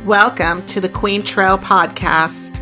Welcome to the Queen Trail Podcast.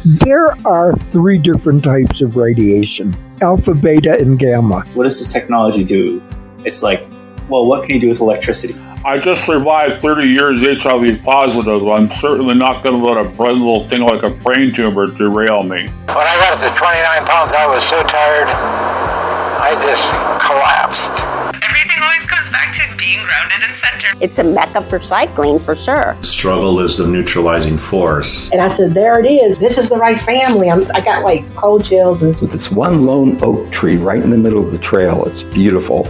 There are 3 different types of radiation: alpha, beta, and gamma. What does this technology do? It's like, well, what can you do with electricity? I just survived 30 years HIV positive. I'm certainly not going to let a little thing like a brain tumor derail me. When I got to 29 pounds, I was so tired, I just collapsed. Everything always goes back to being grounded and centered. It's a mecca for cycling, for sure. Struggle is the neutralizing force. And I said, there it is. This is the right family. I got like cold chills. With this one lone oak tree right in the middle of the trail, it's beautiful.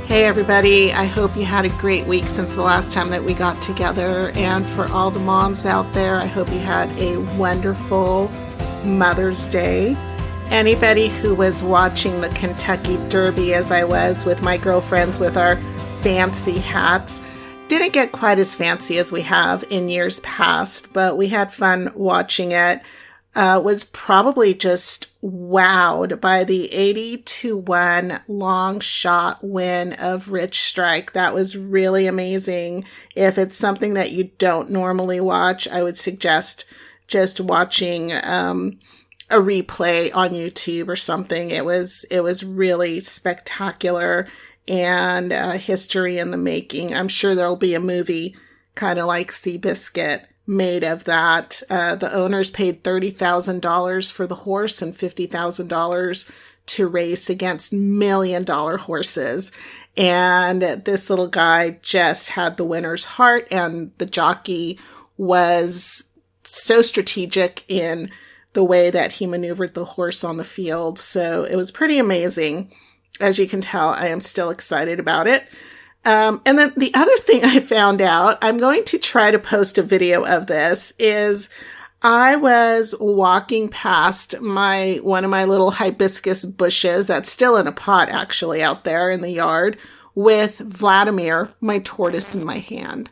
Hey everybody, I hope you had a great week since the last time that we got together. And for all the moms out there, I hope you had a wonderful Mother's Day. Anybody who was watching the Kentucky Derby as I was with my girlfriends with our fancy hats didn't get quite as fancy as we have in years past, but we had fun watching it. Was probably just wowed by the 80-1 long shot win of Rich Strike. That was really amazing. If it's something that you don't normally watch, I would suggest just watching a replay on YouTube or something. It was really spectacular and history in the making. I'm sure there'll be a movie kind of like Seabiscuit made of that. The owners paid $30,000 for the horse and $50,000 to race against $1 million horses. And this little guy just had the winner's heart, and the jockey was so strategic in the way that he maneuvered the horse on the field. So it was pretty amazing. As you can tell, I am still excited about it. And then the other thing I found out, I'm going to try to post a video of this, is I was walking past one of my little hibiscus bushes that's still in a pot actually out there in the yard with Vladimir, my tortoise, in my hand.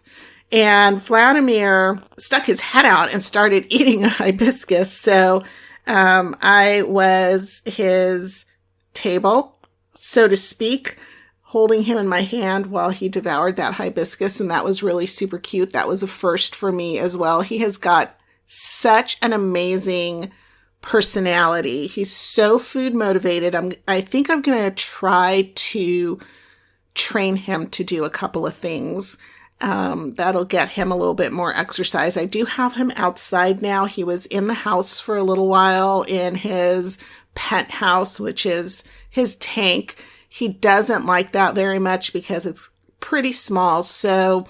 And Vladimir stuck his head out and started eating a hibiscus. So I was his table, so to speak, holding him in my hand while he devoured that hibiscus. And that was really super cute. That was a first for me as well. He has got such an amazing personality. He's so food motivated. I think I'm going to try to train him to do a couple of things. That'll get him a little bit more exercise. I do have him outside now. He was in the house for a little while in his penthouse, which is his tank. He doesn't like that very much because it's pretty small. So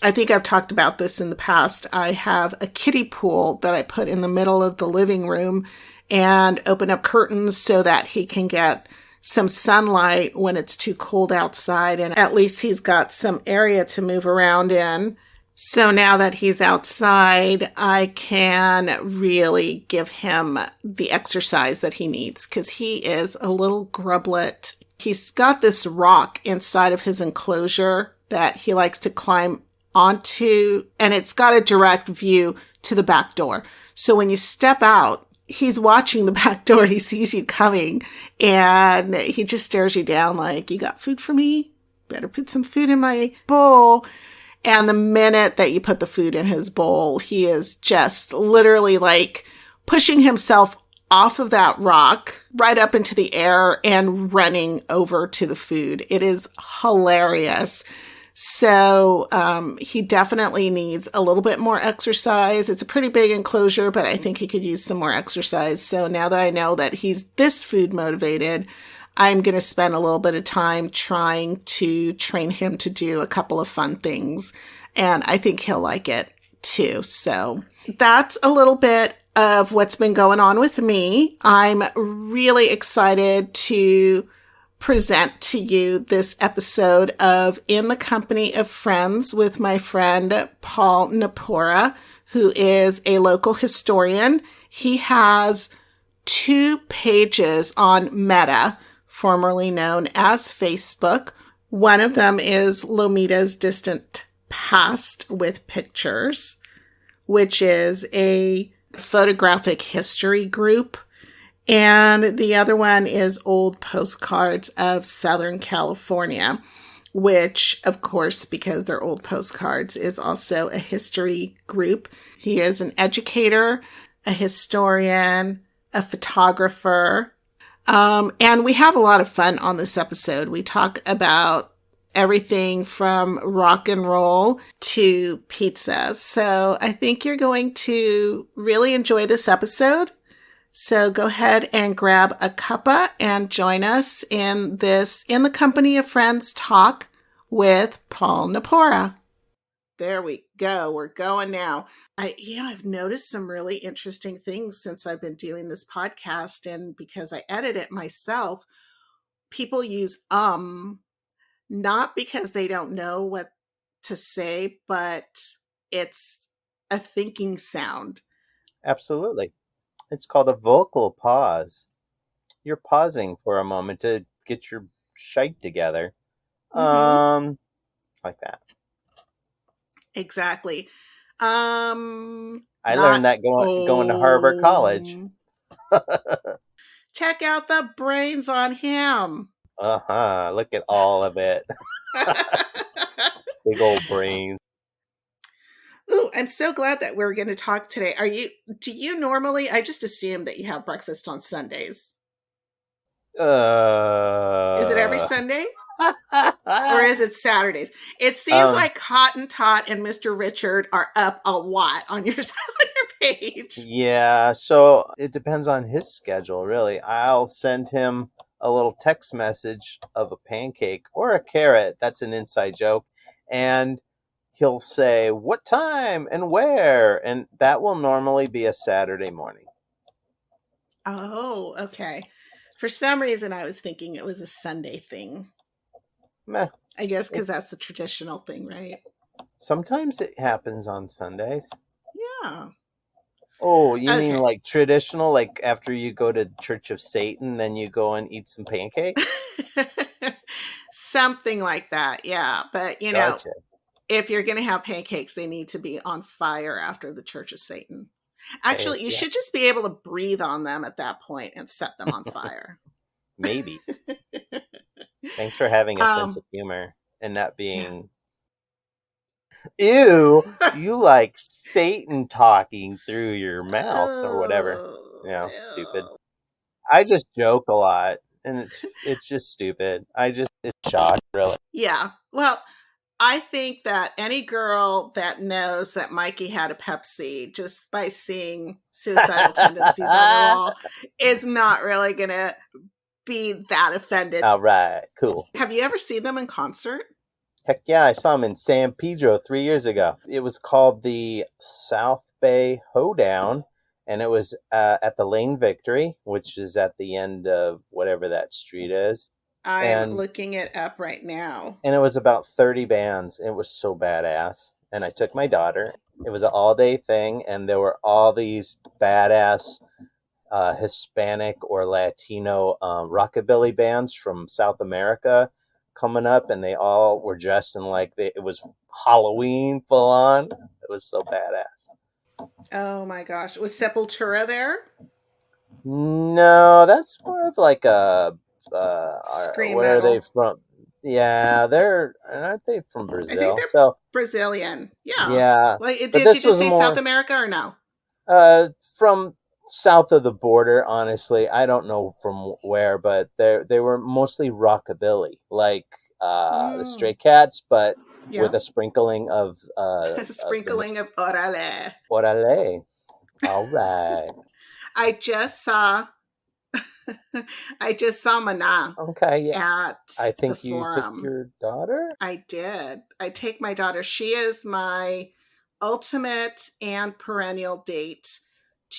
I think I've talked about this in the past. I have a kiddie pool that I put in the middle of the living room and open up curtains so that he can get some sunlight when it's too cold outside, and at least he's got some area to move around in. So now that he's outside, I can really give him the exercise that he needs, because he is a little grublet. He's got this rock inside of his enclosure that he likes to climb onto, and it's got a direct view to the back door. So when you step out, he's watching the back door. He sees you coming and he just stares you down like, you got food for me? Better put some food in my bowl. And the minute that you put the food in his bowl, he is just literally like pushing himself off of that rock right up into the air and running over to the food. It is hilarious. So he definitely needs a little bit more exercise. It's a pretty big enclosure, but I think he could use some more exercise. So now that I know that he's this food motivated, I'm going to spend a little bit of time trying to train him to do a couple of fun things. And I think he'll like it too. So that's a little bit of what's been going on with me. I'm really excited to present to you this episode of In the Company of Friends with my friend Paul Napora, who is a local historian. He has 2 pages on Meta, formerly known as Facebook. One of them is Lomita's Distant Past with Pictures, which is a photographic history group. And the other one is Old Postcards of Southern California. which, of course, because they're old postcards, is also a history group. He is an educator, a historian, a photographer. And we have a lot of fun on this episode. We talk about everything from rock and roll to pizza. So I think you're going to really enjoy this episode. So go ahead and grab a cuppa and join us in this In the Company of Friends talk with Paul Napora. There we go. We're going now. I've noticed some really interesting things since I've been doing this podcast, and because I edit it myself, people use not because they don't know what to say, but it's a thinking sound. Absolutely. It's called a vocal pause. You're pausing for a moment to get your shite together. Mm-hmm. Like that. Exactly. I learned that going to Harvard College. Check out the brains on him. Look at all of it. Big old brains. Ooh, I'm so glad that we're going to talk today. Do you normally, I just assume that you have breakfast on Sundays. Is it every Sunday? Or is it Saturdays? It seems like Hottentot and Mr. Richard are up a lot on your page. Yeah, so it depends on his schedule, really. I'll send him a little text message of a pancake or a carrot. That's an inside joke. And he'll say, what time and where? And that will normally be a Saturday morning. Oh, okay. For some reason, I was thinking it was a Sunday thing. Meh. I guess because that's a traditional thing, right? Sometimes it happens on Sundays. Yeah. Oh, you mean like traditional, like after you go to Church of Satan, then you go and eat some pancakes? Something like that, yeah. But, Gotcha. If you're going to have pancakes, they need to be on fire after the Church of Satan. Actually, you should just be able to breathe on them at that point and set them on fire. Maybe. Thanks for having a sense of humor and not being... Ew, you like Satan talking through your mouth or whatever. Stupid. I just joke a lot, and it's just stupid. It's shocked, really. Yeah. Well, I think that any girl that knows that Mikey had a Pepsi just by seeing suicidal tendencies on the wall is not really going to be that offended. All right, cool. Have you ever seen them in concert? Heck yeah, I saw them in San Pedro 3 years ago. It was called the South Bay Hoedown, and it was at the Lane Victory, which is at the end of whatever that street is. I'm looking it up right now. And it was about 30 bands. It was so badass. And I took my daughter. It was an all-day thing, and there were all these badass Hispanic or Latino rockabilly bands from South America coming up, and they all were dressed in it was Halloween full on. It was so badass. Oh my gosh. Was Sepultura there? No, that's more of like a scream where metal. Are they from? Yeah, aren't they from Brazil? I think they're Brazilian. Yeah. Yeah. Well, did you just say South America or no? From south of the border, honestly. I don't know from where, but they were mostly rockabilly, like the Stray Cats, but with a sprinkling of of orale. Orale. All right. I just saw Mana. Okay, yeah. At I think the you Forum. took your daughter? I did. I take my daughter. She is my ultimate and perennial date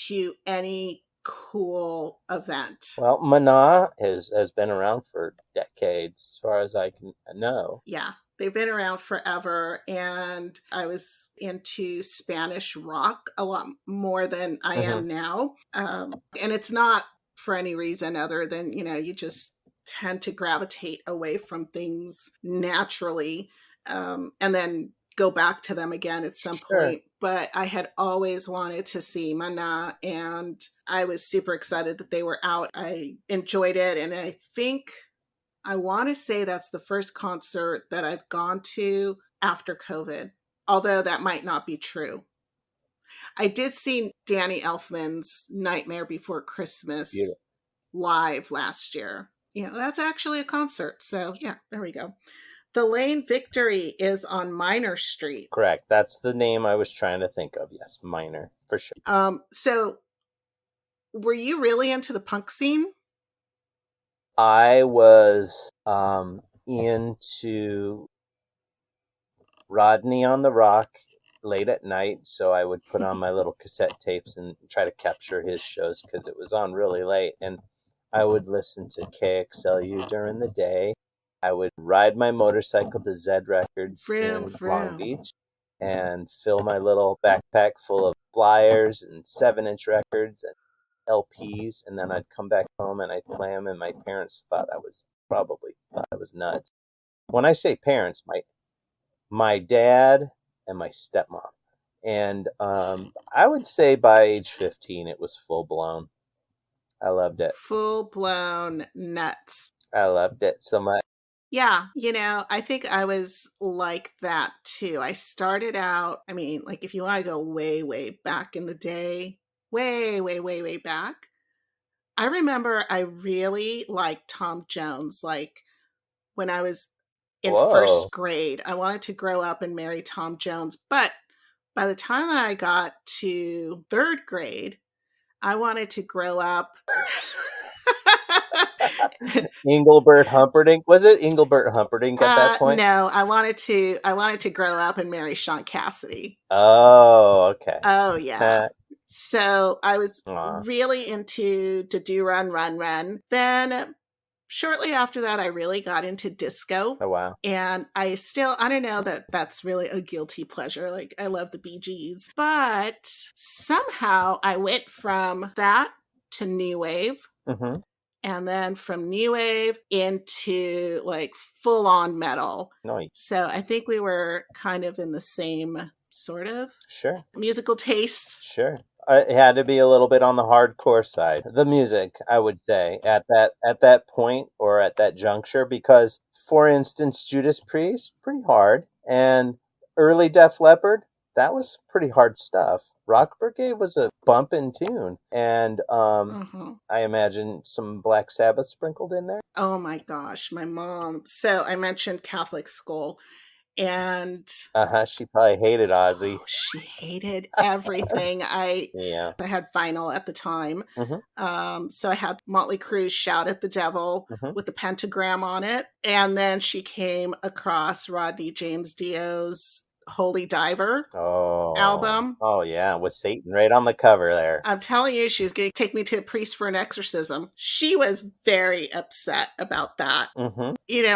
to any cool event. Well, Mana has been around for decades, as far as I can know. Yeah, they've been around forever, and I was into Spanish rock a lot more than I am now. And it's not for any reason other than, you just tend to gravitate away from things naturally, and then go back to them again at some point. But I had always wanted to see Mana, and I was super excited that they were out. I enjoyed it, and I think I want to say that's the first concert that I've gone to after COVID, although that might not be true. I did see Danny Elfman's Nightmare Before Christmas Beautiful. live last year. That's actually a concert. So, yeah, there we go. The Lane Victory is on Minor Street. Correct. That's the name I was trying to think of. Yes, Minor, for sure. So, were you really into the punk scene? I was into Rodney on the Rock late at night, so I would put on my little cassette tapes and try to capture his shows because it was on really late. And I would listen to KXLU during the day. I would ride my motorcycle to Zed Records in Long Beach and fill my little backpack full of flyers and 7-inch records and LPs, and then I'd come back home and I'd play them, and my parents thought I was nuts. When I say parents, my dad and my stepmom. And I would say by age 15, it was full blown. I loved it. Full blown nuts. I loved it so much. Yeah, I think I was like that too. I started out, if you want to go way, way back in the day, way, way, way, way back, I remember I really liked Tom Jones. Like when I was in first grade, I wanted to grow up and marry Tom Jones. But by the time I got to third grade, I wanted to grow up. Engelbert Humperdinck. Was it Engelbert Humperdinck at that point? No, I wanted to grow up and marry Sean Cassidy. Oh, okay. Oh, yeah. So I was really into To Do Run, Run, Run. Then shortly after that, I really got into disco. Oh, wow. And I don't know that that's really a guilty pleasure. Like, I love the Bee Gees. But somehow I went from that to New Wave. Mm-hmm. And then from New Wave into like full on metal. Nice. So I think we were kind of in the same sort of musical tastes. Sure. It had to be a little bit on the hardcore side. The music, I would say, at that point or at that juncture, because, for instance, Judas Priest, pretty hard, and early Def Leppard, that was pretty hard stuff. Rock Brigade was a bumpin' tune, and I imagine some Black Sabbath sprinkled in there. Oh my gosh, my mom. So I mentioned Catholic school, and she probably hated Ozzy. Oh, she hated everything. I had vinyl at the time. Mm-hmm. So I had Motley Crue's Shout at the Devil with the pentagram on it. And then she came across Rodney James Dio's Holy Diver album. Oh, yeah, with Satan right on the cover there. I'm telling you, she's going to take me to a priest for an exorcism. She was very upset about that. Mm-hmm.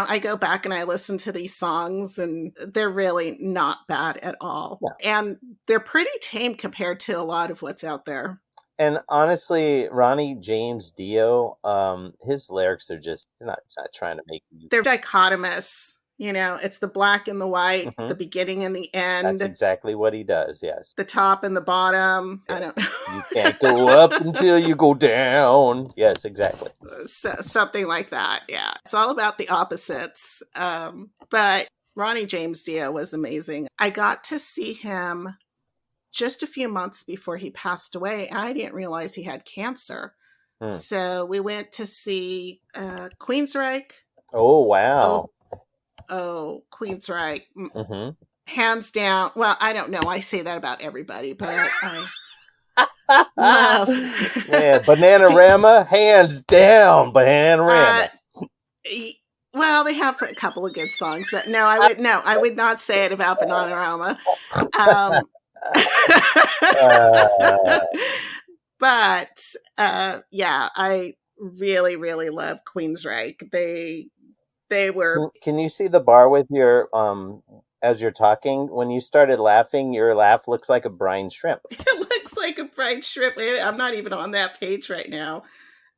I go back and I listen to these songs, and they're really not bad at all. Yeah. And they're pretty tame compared to a lot of what's out there. And honestly, Ronnie James Dio, his lyrics are just not trying to make you. They're dichotomous. It's the black and the white, the beginning and the end. That's exactly what he does, yes. The top and the bottom. Yeah. I don't know. You can't go up until you go down. Yes, exactly. Something like that, yeah. It's all about the opposites. But Ronnie James Dio was amazing. I got to see him just a few months before he passed away. I didn't realize he had cancer. So we went to see Queensryche. Oh, wow. Oh, Queensryche. Mm-hmm. Hands down. Well, I don't know. I say that about everybody, but I love. Yeah, Bananarama, hands down, Bananarama. Well, they have a couple of good songs, but I would not say it about Bananarama. But I really, really love Queensryche. They were. Can you see the bar with your as you're talking? When you started laughing, your laugh looks like a brine shrimp. It looks like a brine shrimp. I'm not even on that page right now.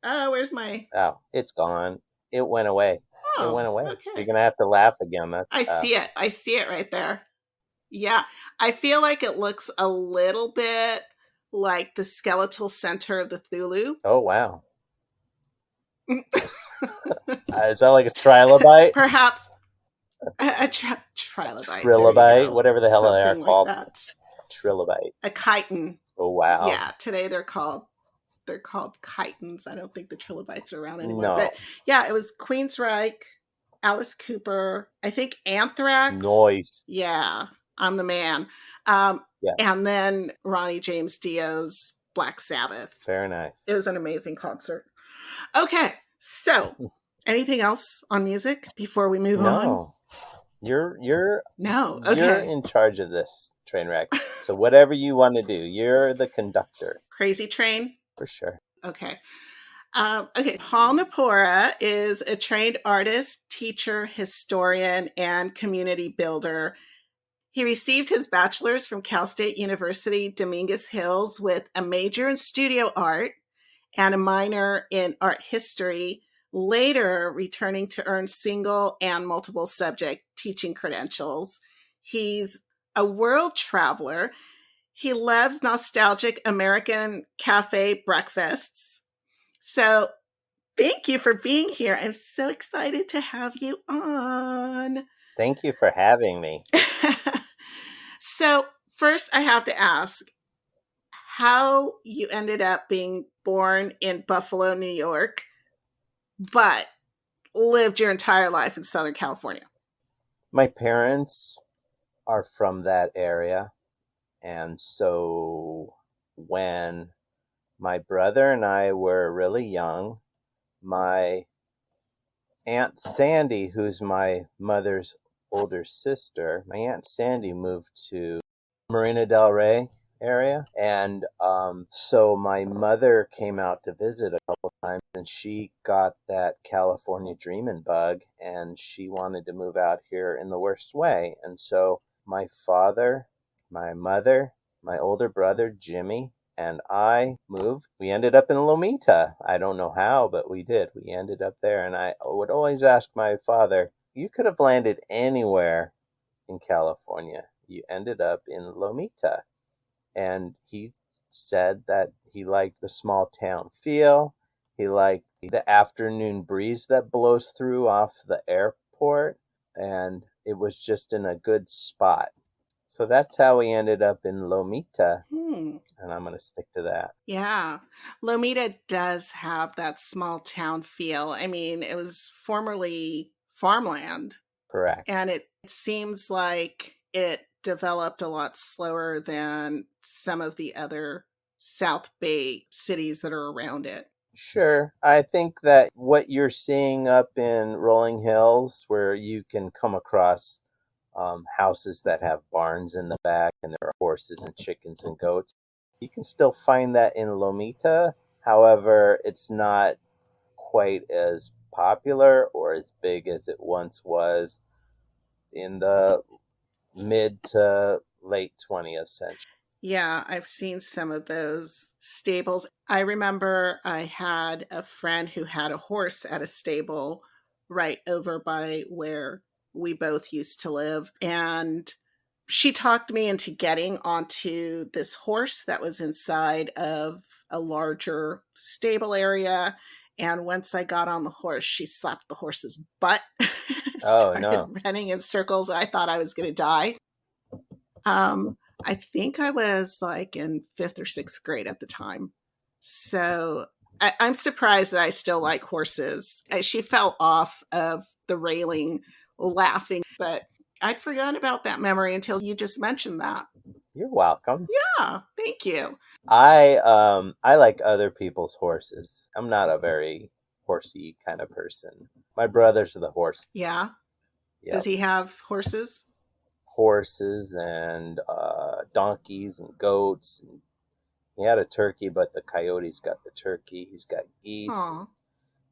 Where's my? Oh, it's gone. It went away. Oh, it went away. Okay. You're gonna have to laugh again. I see it. I see it right there. Yeah, I feel like it looks a little bit like the skeletal center of the Thulu. Oh, wow. Is that like a trilobite? Perhaps a trilobite. Trilobite, whatever the hell they are Something like called. that. Trilobite. A chitin. Oh wow. Yeah, today they're called chitins. I don't think the trilobites are around anymore. No. But yeah, it was Queensryche, Alice Cooper, I think Anthrax. Noise. Yeah, I'm the man. Yes. And then Ronnie James Dio's Black Sabbath. Very nice. It was an amazing concert. Okay, so anything else on music before we move on? No. You're No. Okay. You're in charge of this train wreck. So whatever you want to do, you're the conductor. Crazy Train? For sure. Okay. Okay. Paul Napora is a trained artist, teacher, historian, and community builder. He received his bachelor's from Cal State University, Dominguez Hills, with a major in studio art and a minor in art history, later returning to earn single and multiple subject teaching credentials. He's a world traveler. He loves nostalgic American cafe breakfasts. So thank you for being here. I'm so excited to have you on. Thank you for having me. So first I have to ask how you ended up being born in Buffalo, New York, but lived your entire life in Southern California. My parents are from that area. And so when my brother and I were really young, my Aunt Sandy, who's my mother's older sister, my Aunt Sandy moved to Marina del Rey area. And so my mother came out to visit a couple times, and she got that California dreaming bug, and she wanted to move out here in the worst way. And so my father, my mother, my older brother, Jimmy, and I moved. We ended up in Lomita. I don't know how, but we did. We ended up there, and I would always ask my father, you could have landed anywhere in California. You ended up in Lomita. And he said that he liked the small town feel. He liked the afternoon breeze that blows through off the airport. And it was just in a good spot. So that's how we ended up in Lomita. And I'm going to stick to that. Yeah. Lomita does have that small town feel. I mean, it was formerly farmland. Correct. And it seems like it developed a lot slower than some of the other South Bay cities that are around it. Sure. I think that what you're seeing up in Rolling Hills, where you can come across houses that have barns in the back and there are horses and chickens and goats, you can still find that in Lomita. However, it's not quite as popular or as big as it once was in the mid to late 20th century. Yeah, I've seen some of those stables. I remember I had a friend who had a horse at a stable right over by where we both used to live. And she talked me into getting onto this horse that was inside of a larger stable area. And once I got on the horse, she slapped the horse's butt. Started running in circles. I thought I was going to die. I think I was like in 5th or 6th grade at the time. So I'm surprised that I still like horses. She fell off of the railing laughing, but I'd forgotten about that memory until you just mentioned that. You're welcome. Yeah, thank you. I like other people's horses. I'm not a very horsey kind of person. My brother's the horse. Yeah? Yep. Does he have horses? Horses and donkeys and goats. And he had a turkey, but the coyotes got the turkey. He's got geese, and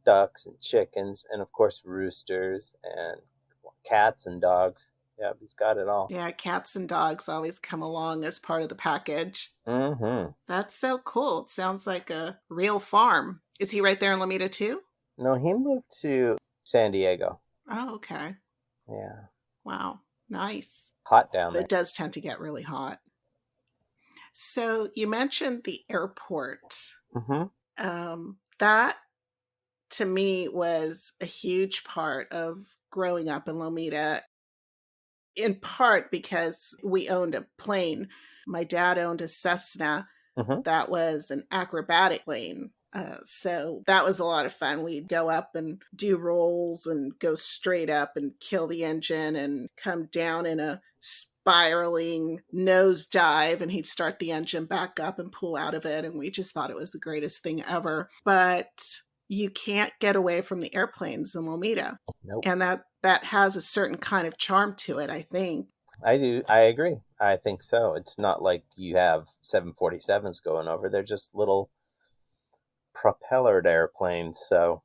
ducks, and chickens, and of course roosters and cats and dogs. Yeah, he's got it all. Yeah, cats and dogs always come along as part of the package. Mm-hmm. That's so cool. It sounds like a real farm. Is he right there in Lomita too? No, he moved to San Diego. Oh, okay. Yeah. Wow. Nice. Hot down there. It does tend to get really hot. So you mentioned the airport. Mm-hmm. That to me was a huge part of growing up in Lomita, in part because we owned a plane. My dad owned a Cessna that was an acrobatic plane. So that was a lot of fun. We'd go up and do rolls and go straight up and kill the engine and come down in a spiraling nosedive, and he'd start the engine back up and pull out of it. And we just thought it was the greatest thing ever. But you can't get away from the airplanes in Lomita. Nope. And that has a certain kind of charm to it, I think. I do. I agree. I think so. It's not like you have 747s going over. They're just little propellered airplanes. So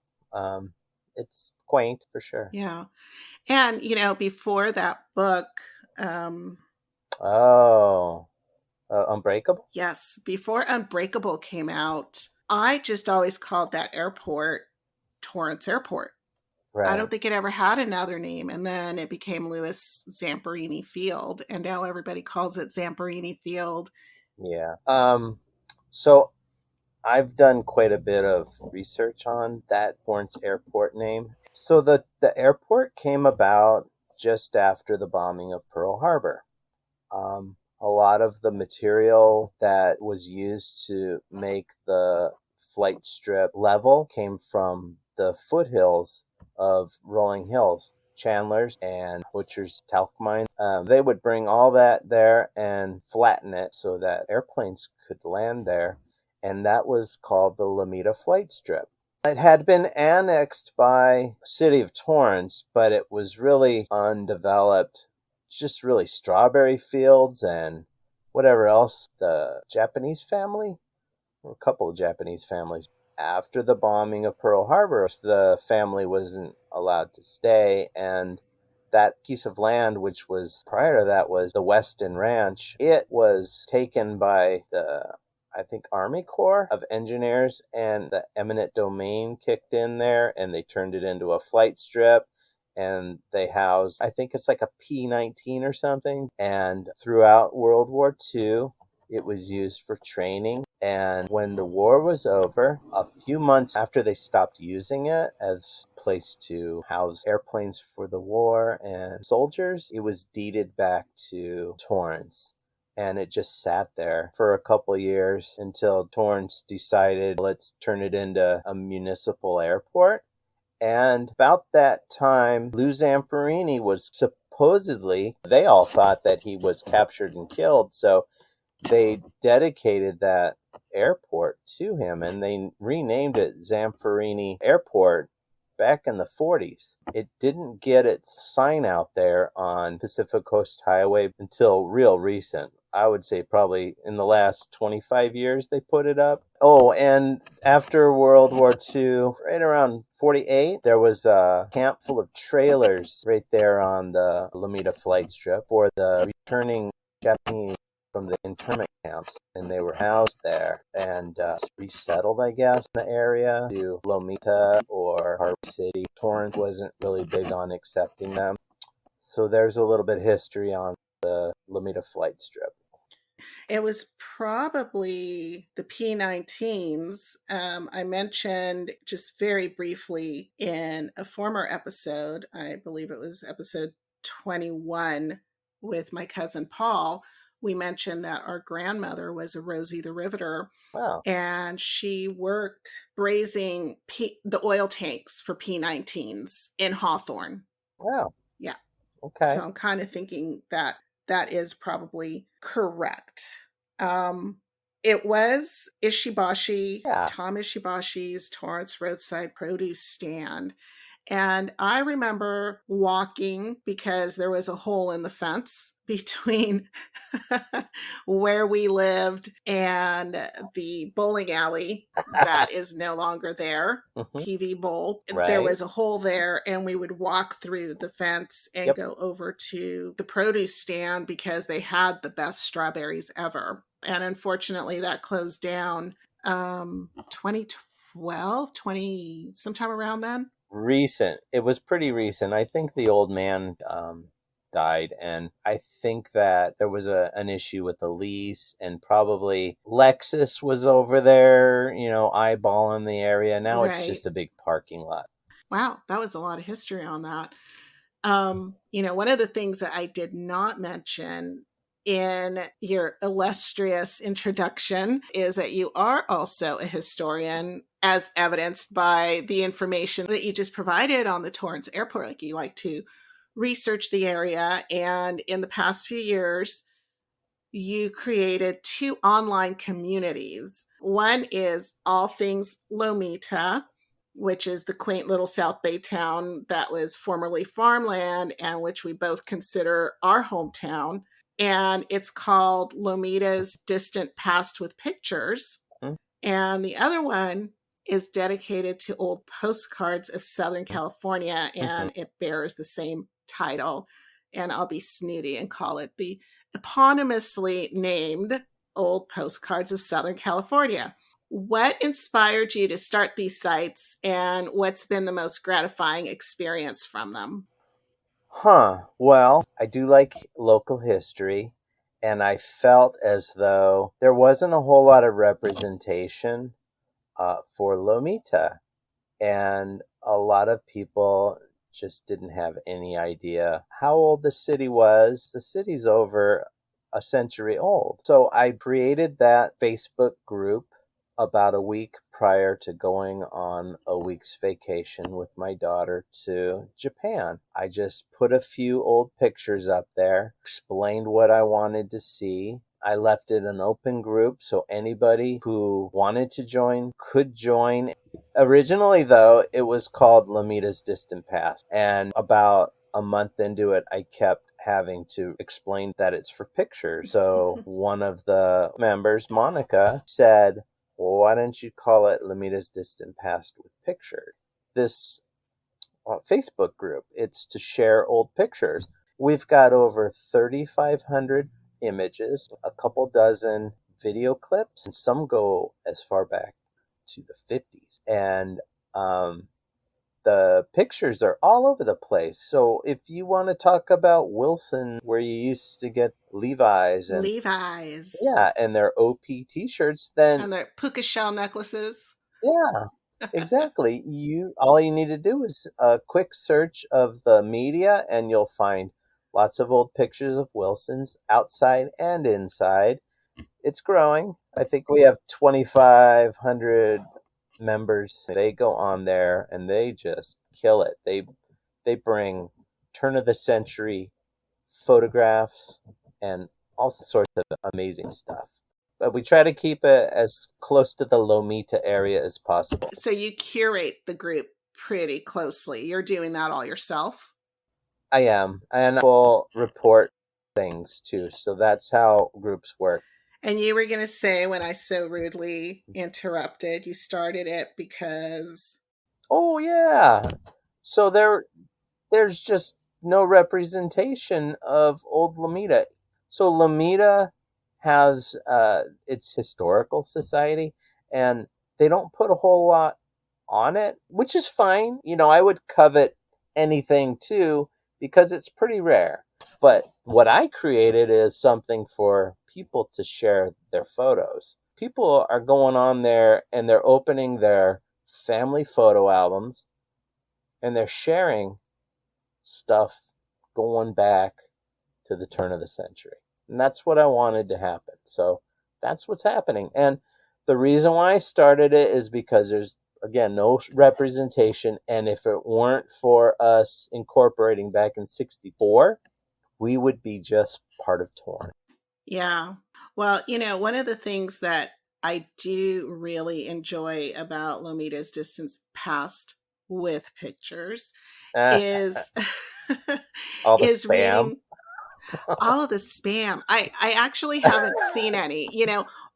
it's quaint for sure. Yeah. And, before that book, Unbreakable? Yes. Before Unbreakable came out, I just always called that airport Torrance Airport. Right. I don't think it ever had another name. And then it became Louis Zamperini Field. And now everybody calls it Zamperini Field. Yeah. So I've done quite a bit of research on that Torrance Airport name. So the airport came about just after the bombing of Pearl Harbor. A lot of the material that was used to make the flight strip level came from the foothills of rolling hills, Chandler's and Butcher's talc mine. They would bring all that there and flatten it so that airplanes could land there. And that was called the Lomita Flight Strip. It had been annexed by the city of Torrance, but it was really undeveloped, just really strawberry fields and whatever else. The Japanese family, or a couple of Japanese families. After the bombing of Pearl Harbor, the family wasn't allowed to stay, and that piece of land, which was prior to that was the Weston Ranch, it was taken by the, I think, Army Corps of Engineers, and the eminent domain kicked in there, and they turned it into a flight strip, and they housed, I think it's like a P-19 or something, and throughout World War II, it was used for training. And when the war was over, a few months after they stopped using it as a place to house airplanes for the war and soldiers, it was deeded back to Torrance. And it just sat there for a couple of years until Torrance decided, let's turn it into a municipal airport. And about that time, Lou Zamperini was supposedly, they all thought that he was captured and killed. So they dedicated that airport to him, and they renamed it Zamperini Airport back in the 40s. It didn't get its sign out there on Pacific Coast Highway until real recent. I would say probably in the last 25 years they put it up. Oh, and after World War II, right around 48, there was a camp full of trailers right there on the Lomita flight strip for the returning Japanese from the internment camps, and they were housed there and resettled, I guess, in the area to Lomita or Harbor City. Torrance wasn't really big on accepting them. So there's a little bit of history on the Lomita flight strip. It was probably the P-19s. I mentioned just very briefly in a former episode, I believe it was episode 21 with my cousin Paul, we mentioned that our grandmother was a Rosie the Riveter. Wow. And she worked brazing the oil tanks for P-19s in Hawthorne. Wow. Yeah. Okay. So I'm kind of thinking that is probably correct. It was Ishibashi, Tom Ishibashi's Torrance Roadside Produce Stand. And I remember walking because there was a hole in the fence between where we lived and the bowling alley that is no longer there, PV Bowl. Right. There was a hole there, and we would walk through the fence and go over to the produce stand because they had the best strawberries ever. And unfortunately, that closed down 2012, sometime around then. Recent. It was pretty recent. I think the old man died. And I think that there was an issue with the lease, and probably Lexus was over there, eyeballing the area. Now it's Right. just a big parking lot. Wow, that was a lot of history on that. One of the things that I did not mention in your illustrious introduction is that you are also a historian, as evidenced by the information that you just provided on the Torrance Airport. Like, you like to research the area, and in the past few years, you created 2 online communities. One is All Things Lomita, which is the quaint little South Bay town that was formerly farmland and which we both consider our hometown. And it's called Lomita's Distant Past with Pictures. Mm. And the other one is dedicated to old postcards of Southern California, and it bears the same title. And I'll be snooty and call it the eponymously named Old Postcards of Southern California. What inspired you to start these sites, and what's been the most gratifying experience from them? Well, I do like local history, and I felt as though there wasn't a whole lot of representation for Lomita, and a lot of people just didn't have any idea how old the city was. The city's over a century old. So I created that Facebook group about a week prior to going on a week's vacation with my daughter to Japan. I just put a few old pictures up there, explained what I wanted to see. I left it an open group so anybody who wanted to join could join. Originally, though, it was called Lomita's Distant Past. And about a month into it, I kept having to explain that it's for pictures. So one of the members, Monica, said, well, why don't you call it Lomita's Distant Past with Pictures? This Facebook group, it's to share old pictures. We've got over 3,500 images, a couple dozen video clips, and some go as far back to the 50s. And the pictures are all over the place. So if you want to talk about Wilson, where you used to get Levi's and their OP t-shirts, then and their puka shell necklaces. Yeah, exactly. All you need to do is a quick search of the media, and you'll find lots of old pictures of Wilson's outside and inside. It's growing. I think we have 2,500 members. They go on there and they just kill it. They bring turn of the century photographs and all sorts of amazing stuff. But we try to keep it as close to the Lomita area as possible. So you curate the group pretty closely. You're doing that all yourself? I am. And I will report things too. So that's how groups work. And you were going to say, when I so rudely interrupted, you started it because... Oh, yeah. So there's just no representation of old Lomita. So Lomita has its historical society, and they don't put a whole lot on it, which is fine. I would covet anything too, because it's pretty rare. But what I created is something for people to share their photos. People are going on there and they're opening their family photo albums and they're sharing stuff going back to the turn of the century. And that's what I wanted to happen. So that's what's happening. And the reason why I started it is because there's, again, no representation. And if it weren't for us incorporating back in 1964, we would be just part of Torrance. Yeah. Well, one of the things that I do really enjoy about Lomita's Distant Past with Pictures is all the is spam. reading all of the spam. I actually haven't seen any,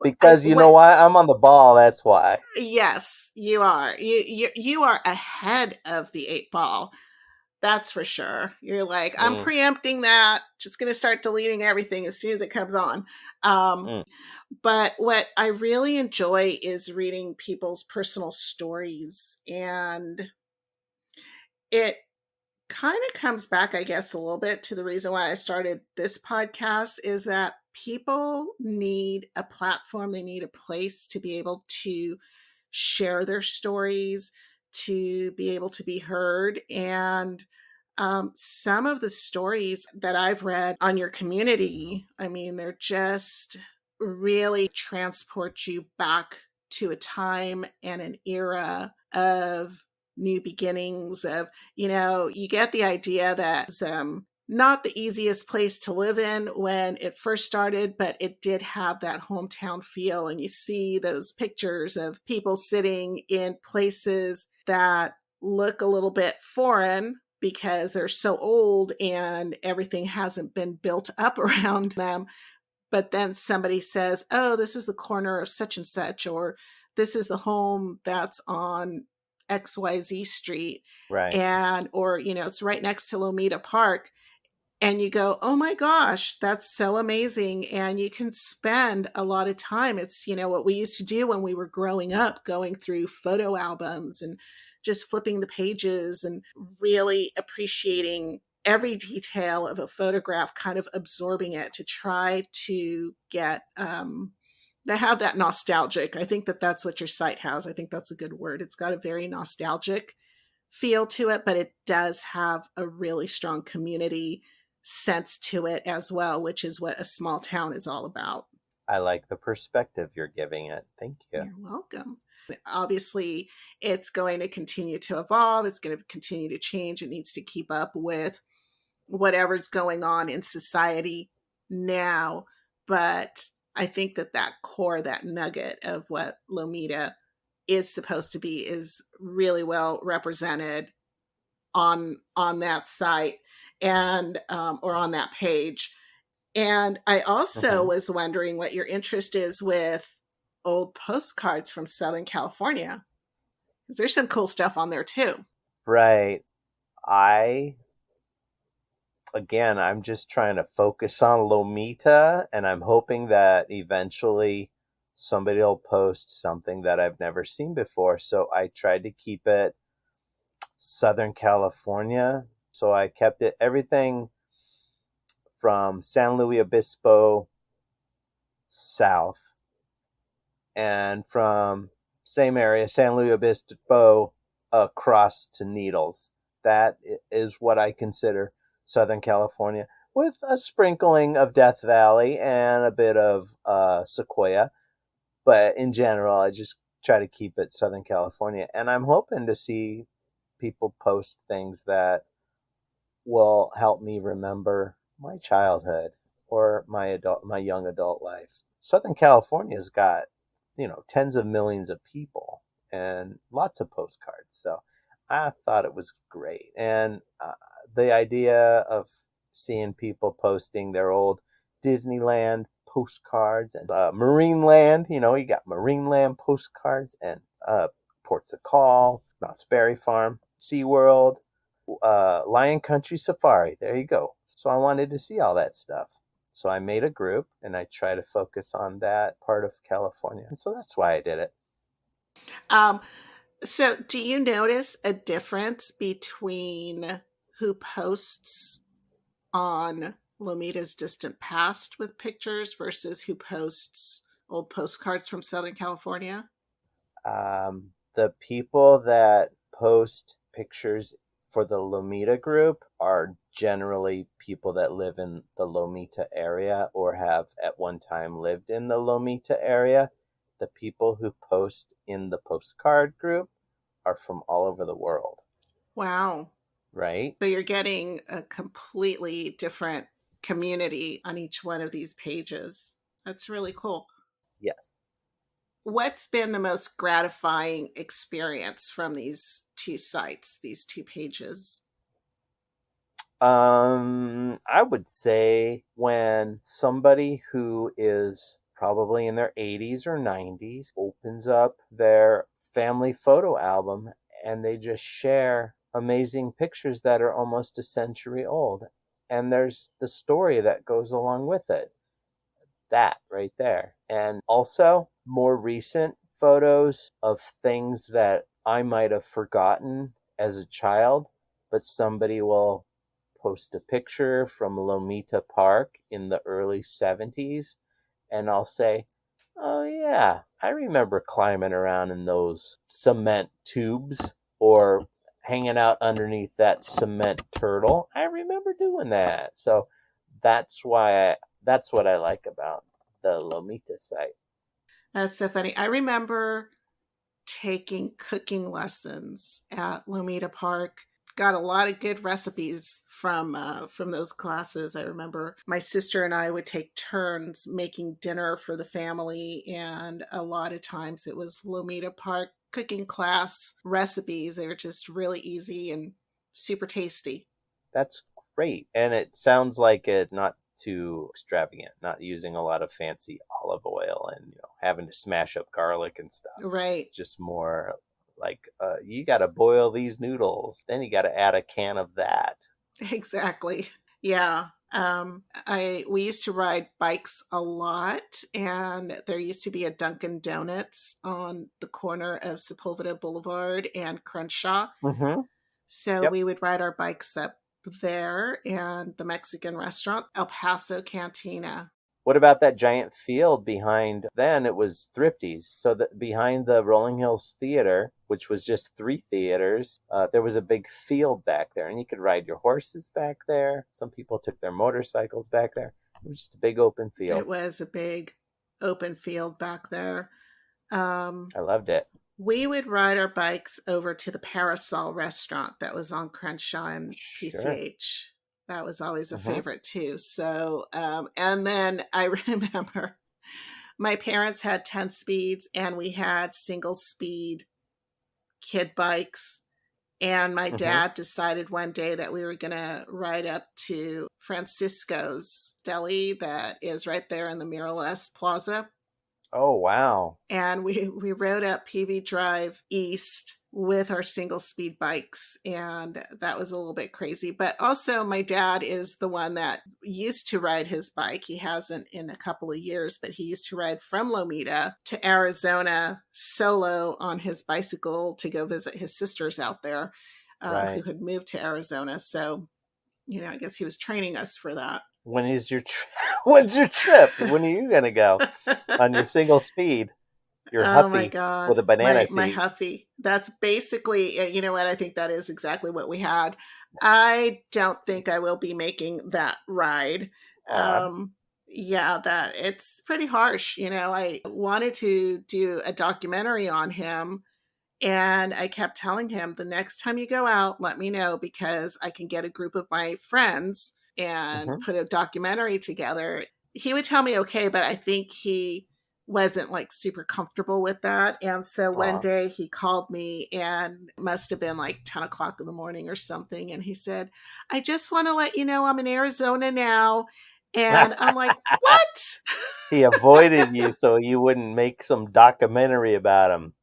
because you know why? I'm on the ball, that's why. Yes, you are. You are ahead of the 8 ball. That's for sure. You're like, I'm preempting that. Just going to start deleting everything as soon as it comes on. But what I really enjoy is reading people's personal stories, and it kind of comes back, I guess, a little bit to the reason why I started this podcast is that people need a platform, they need a place to be able to share their stories, to be able to be heard. And some of the stories that I've read on your community, I mean, they're just really transport you back to a time and an era of new beginnings of, you get the idea that not the easiest place to live in when it first started, but it did have that hometown feel. And you see those pictures of people sitting in places that look a little bit foreign because they're so old and everything hasn't been built up around them. But then somebody says, oh, this is the corner of such and such, or this is the home that's on XYZ Street. Right. And, or, it's right next to Lomita Park. And you go, oh my gosh, that's so amazing. And you can spend a lot of time. It's, what we used to do when we were growing up, going through photo albums and just flipping the pages and really appreciating every detail of a photograph, kind of absorbing it to try to get, to have that nostalgic. I think that that's what your site has. I think that's a good word. It's got a very nostalgic feel to it, but it does have a really strong community sense to it as well, which is what a small town is all about. I like the perspective you're giving it. Thank you. You're welcome. Obviously, it's going to continue to evolve. It's going to continue to change. It needs to keep up with whatever's going on in society now. But I think that core, that nugget of what Lomita is supposed to be is really well represented on that site and or on that page. And I also was wondering what your interest is with old postcards from Southern California, because there's some cool stuff on there too. Right. I'm just trying to focus on Lomita, and I'm hoping that eventually somebody will post something that I've never seen before. So I tried to keep it Southern California. So I kept it everything from San Luis Obispo south, and from same area, San Luis Obispo, across to Needles. That is what I consider Southern California, with a sprinkling of Death Valley and a bit of Sequoia. But in general, I just try to keep it Southern California. And I'm hoping to see people post things that will help me remember my childhood or my young adult life. Southern California's got, tens of millions of people and lots of postcards. So I thought it was great. And the idea of seeing people posting their old Disneyland postcards and Marineland, you got Marineland postcards and Ports of Call, Knott's Berry Farm, SeaWorld, Lion Country Safari. There you go. So I wanted to see all that stuff. So I made a group and I try to focus on that part of California. And so that's why I did it. So do you notice a difference between who posts on Lomita's Distant Past with pictures versus who posts old postcards from Southern California? The people that post pictures for the Lomita group are generally people that live in the Lomita area or have at one time lived in the Lomita area. The people who post in the postcard group are from all over the world. Wow. Right? So you're getting a completely different community on each one of these pages. That's really cool. Yes. What's been the most gratifying experience from these two sites, these two pages? I would say when somebody who is probably in their 80s or 90s opens up their family photo album and they just share amazing pictures that are almost a century old. And there's the story that goes along with it. That right there. And also more recent photos of things that I might have forgotten as a child but somebody will post a picture from Lomita Park in the early 70s, and I'll say, oh, yeah, I remember climbing around in those cement tubes or hanging out underneath that cement turtle. I remember doing that. So that's that's what I like about the Lomita site. That's so funny. I remember taking cooking lessons at Lomita Park. Got a lot of good recipes from those classes. I remember my sister and I would take turns making dinner for the family, and a lot of times it was Lomita Park cooking class recipes. They were just really easy and super tasty. That's great. And it sounds like it's not too extravagant, not using a lot of fancy olive oil and having to smash up garlic and stuff. Right. Just more like you got to boil these noodles, then you got to add a can of that. Exactly. Yeah. We used to ride bikes a lot, and there used to be a Dunkin' Donuts on the corner of Sepulveda Boulevard and Crenshaw. Mm-hmm. So Yep. we would ride our bikes up there, and the Mexican restaurant, El Paso Cantina. What about that giant field behind? Then it was Thrifty's. So that behind the Rolling Hills Theater, which was just 3 theaters, there was a big field back there, and you could ride your horses back there. Some people took their motorcycles back there. It was just a big open field. It was a big open field back there. I loved it. We would ride our bikes over to the Parasol restaurant that was on Crenshaw and PCH. That was always a favorite too. So, and then I remember my parents had 10 speeds and we had single speed kid bikes. And my dad decided one day that we were going to ride up to Francisco's Deli that is right there in the Miralles Plaza. Oh, wow. And we rode up PV Drive East with our single speed bikes, and that was a little bit crazy. But also my dad is the one that used to ride his bike. He hasn't in a couple of years, but he used to ride from Lomita to Arizona solo on his bicycle to go visit his sisters out there who had moved to Arizona. So, I guess he was training us for that. When is your When's your trip? When are you going to go on your single speed? Your Huffy my God. with a banana seat. My Huffy. That's basically, you know what? I think that is exactly what we had. I don't think I will be making that ride. Yeah, that it's pretty harsh. I wanted to do a documentary on him, and I kept telling him, the next time you go out, let me know, because I can get a group of my friends and put a documentary together. He would tell me okay, but I think he wasn't like super comfortable with that. And so one day he called me, and it must have been like 10 o'clock in the morning or something. And he said, I just want to let you know I'm in Arizona now. And I'm like, what? He avoided you so you wouldn't make some documentary about him.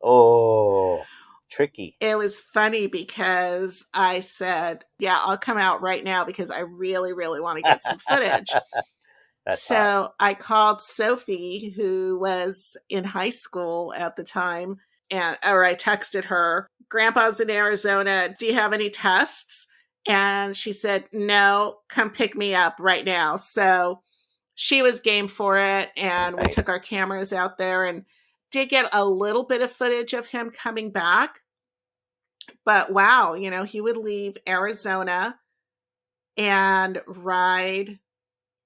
Oh, tricky. It was funny because I said, yeah, I'll come out right now because I really, really want to get some footage. So I called Sophie, who was in high school at the time, or I texted her, Grandpa's in Arizona. Do you have any tests? And she said, no, come pick me up right now. So she was game for it. And we took our cameras out there and did get a little bit of footage of him coming back. But wow, he would leave Arizona and ride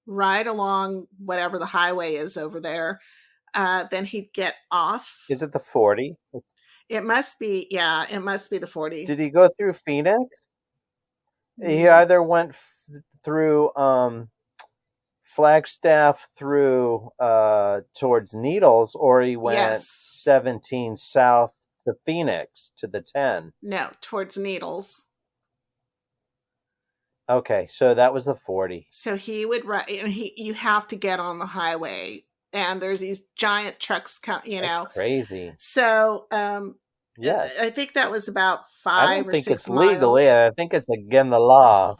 along whatever the highway is over there. Then he'd get off. Is it the 40? It must be, yeah, it must be the 40. Did he go through Phoenix? He either went through Flagstaff through towards Needles, or he went 17 south to Phoenix to the 10. No, towards Needles. Okay, so that was the 40. So he would ride, and you have to get on the highway, and there's these giant trucks, That's crazy. So, yes, I think that was about 5 or 6 miles. I don't think it's legal. Yeah, I think it's against the law.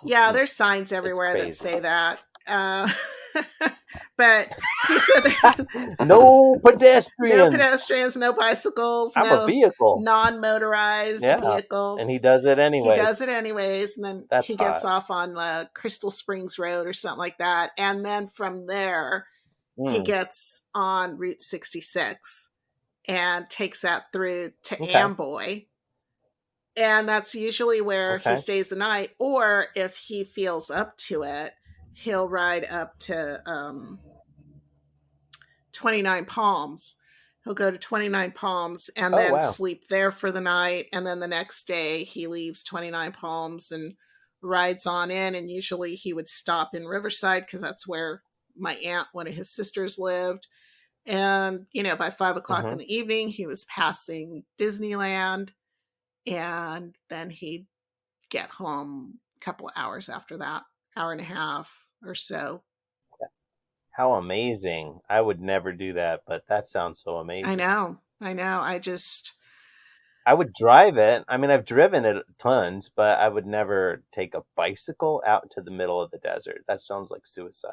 Yeah, there's signs everywhere that say that. But he said there No pedestrians. no pedestrians, no bicycles, I'm a no vehicle. non-motorized Yeah. vehicles. And he does it He anyway. does it anyways, and then That's he gets hot. off on Crystal Springs Road or something like that. And then from there, he gets on Route 66 and takes that through to Amboy. And that's usually where he stays the night. Or if he feels up to it, he'll ride up to 29 Palms. He'll go to 29 Palms and then sleep there for the night. And then the next day he leaves 29 Palms and rides on in. And usually he would stop in Riverside because that's where my aunt, one of his sisters, lived. And, by 5 o'clock in the evening, he was passing Disneyland. And then he'd get home a couple of hours after that, hour and a half or so. How amazing. I would never do that, but that sounds so amazing. I know. I would drive it. I mean, I've driven it tons, but I would never take a bicycle out to the middle of the desert. That sounds like suicide.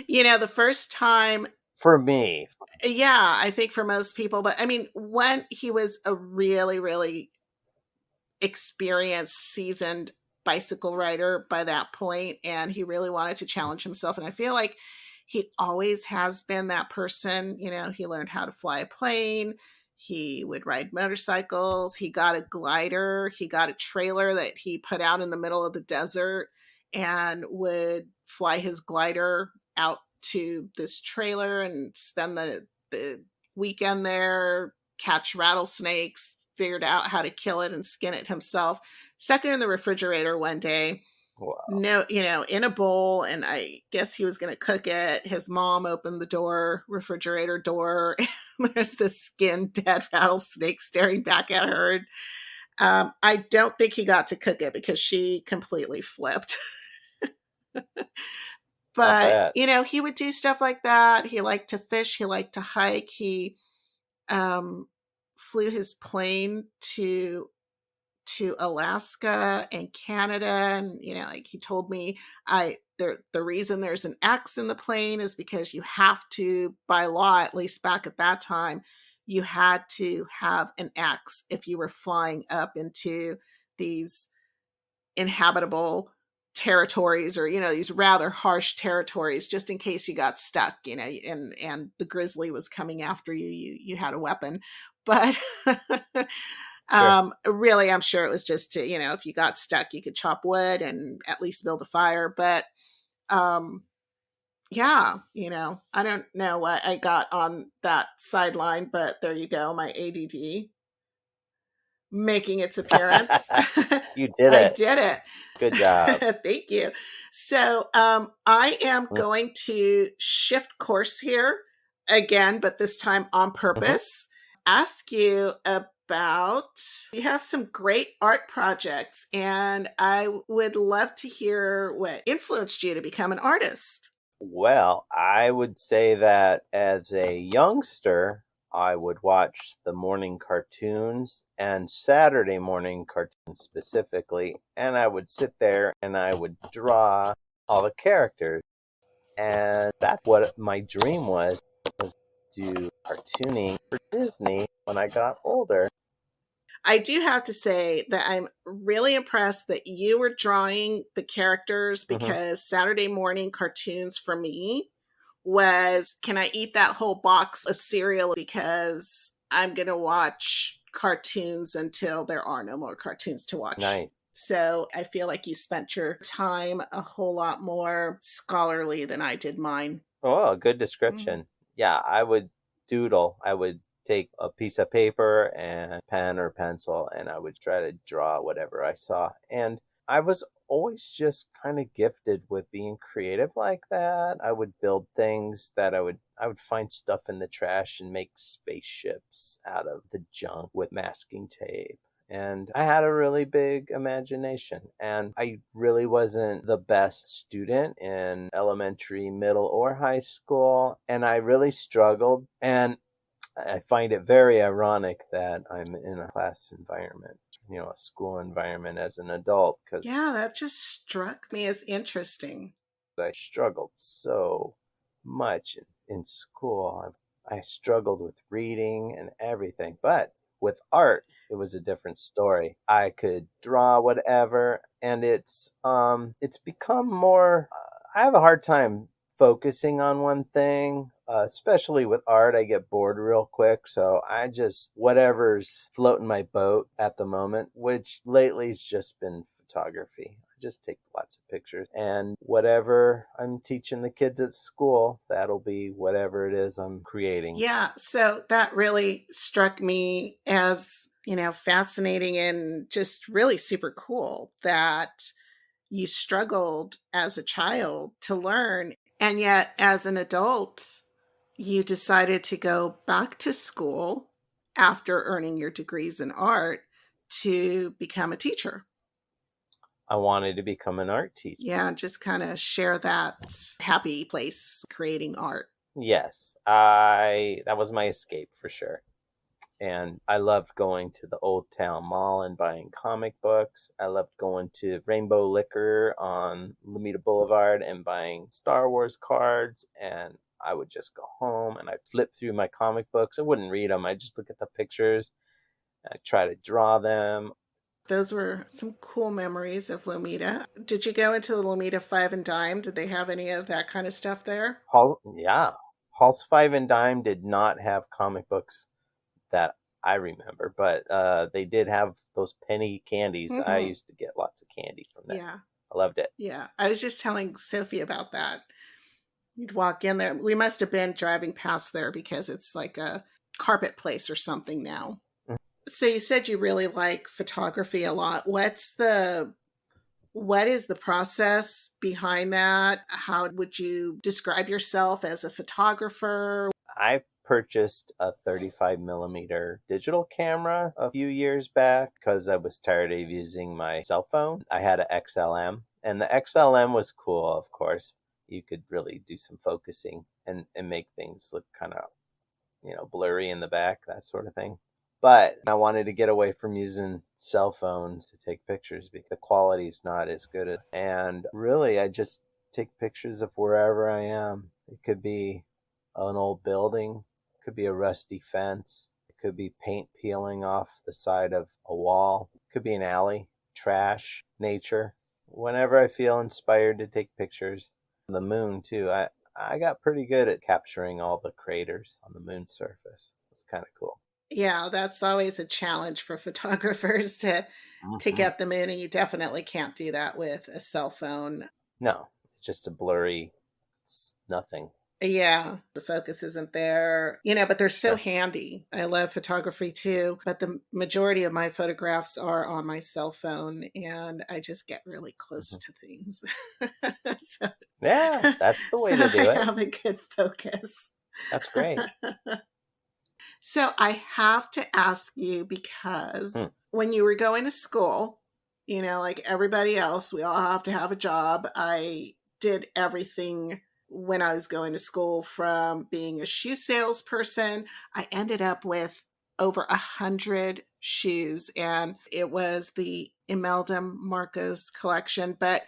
The first time. For me. Yeah, I think for most people. But I mean, when he was a really, really experienced, seasoned bicycle rider by that point, and he really wanted to challenge himself. And I feel like he always has been that person. He learned how to fly a plane. He would ride motorcycles. He got a glider. He got a trailer that he put out in the middle of the desert and would fly his glider out to this trailer and spend the weekend there, catch rattlesnakes, figured out how to kill it and skin it himself, stuck it in the refrigerator one day. Wow. No, in a bowl, and I guess he was going to cook it. His mom opened the refrigerator door, and there's this skinned dead rattlesnake staring back at her. I don't think he got to cook it because she completely flipped. But, he would do stuff like that. He liked to fish. He liked to hike. He flew his plane to Alaska and Canada. And, like he told me, the reason there's an X in the plane is because you have to, by law, at least back at that time, you had to have an X if you were flying up into these inhabitable territories or these rather harsh territories, just in case you got stuck, and the grizzly was coming after you had a weapon. But really, I'm sure it was just to, if you got stuck, you could chop wood and at least build a fire. But yeah, I don't know what I got on that sideline, but there you go, my ADD making its appearance. You did it. I did it. Good job. Thank you. So I am going to shift course here again, but this time on purpose. Ask you about, you have some great art projects, and I would love to hear what influenced you to become an artist. Well, I would say that as a youngster, I would watch the morning cartoons and Saturday morning cartoons specifically, and I would sit there and I would draw all the characters. And that's what my dream was do cartooning for Disney when I got older. I do have to say that I'm really impressed that you were drawing the characters, because Saturday morning cartoons for me was, can I eat that whole box of cereal because I'm going to watch cartoons until there are no more cartoons to watch. Nice. So I feel like you spent your time a whole lot more scholarly than I did mine. Oh, good description. Yeah, I would doodle. I would take a piece of paper and pen or pencil, and I would try to draw whatever I saw. And I was always just kind of gifted with being creative like that. I would build things that I would find stuff in the trash and make spaceships out of the junk with masking tape. And I had a really big imagination, and I really wasn't the best student in elementary, middle, or high school, and I really struggled. And I find it very ironic that I'm in a class environment, a school environment as an adult. Yeah, that just struck me as interesting. I struggled so much in school. I struggled with reading and everything, but with art, it was a different story. I could draw whatever, and it's become more. I have a hard time focusing on one thing, especially with art. I get bored real quick, so I just whatever's floating my boat at the moment, which lately's just been photography. I just take lots of pictures, and whatever I'm teaching the kids at school, that'll be whatever it is I'm creating. Yeah, so that really struck me as, fascinating and just really super cool that you struggled as a child to learn. And yet, as an adult, you decided to go back to school after earning your degrees in art to become a teacher. I wanted to become an art teacher. Yeah, just kind of share that happy place creating art. Yes, that was my escape for sure. And I loved going to the Old Town Mall and buying comic books. I loved going to Rainbow Liquor on Lomita Boulevard and buying Star Wars cards. And I would just go home and I'd flip through my comic books. I wouldn't read them. I'd just look at the pictures. I'd try to draw them. Those were some cool memories of Lomita. Did you go into the Lomita Five and Dime? Did they have any of that kind of stuff there? Yeah. Halls 5 and Dime did not have comic books that I remember, but they did have those penny candies. I used to get lots of candy from that. Yeah. I loved it. Yeah. I was just telling Sophie about that. You'd walk in there. We must have been driving past there because it's like a carpet place or something now. Mm-hmm. So you said you really like photography a lot. What is the process behind that? How would you describe yourself as a photographer? I purchased a 35 millimeter digital camera a few years back because I was tired of using my cell phone. I had an XLM, and the XLM was cool, of course. You could really do some focusing and make things look kind of, blurry in the back, that sort of thing. But I wanted to get away from using cell phones to take pictures because the quality is not as good. And really, I just take pictures of wherever I am. It could be an old building, it could be a rusty fence, it could be paint peeling off the side of a wall, it could be an alley, trash, nature. Whenever I feel inspired to take pictures. The moon, too. I got pretty good at capturing all the craters on the moon's surface. It's kind of cool. Yeah, that's always a challenge for photographers to get them in, and you definitely can't do that with a cell phone. No, it's just a blurry nothing. Yeah, the focus isn't there, but they're so handy. I love photography too, but the majority of my photographs are on my cell phone and I just get really close to things. Yeah, that's the way to do it. I have a good focus. That's great. So I have to ask you because when you were going to school, like everybody else, we all have to have a job. I did everything when I was going to school, from being a shoe salesperson. I ended up with over 100 shoes, and it was the Imelda Marcos collection. But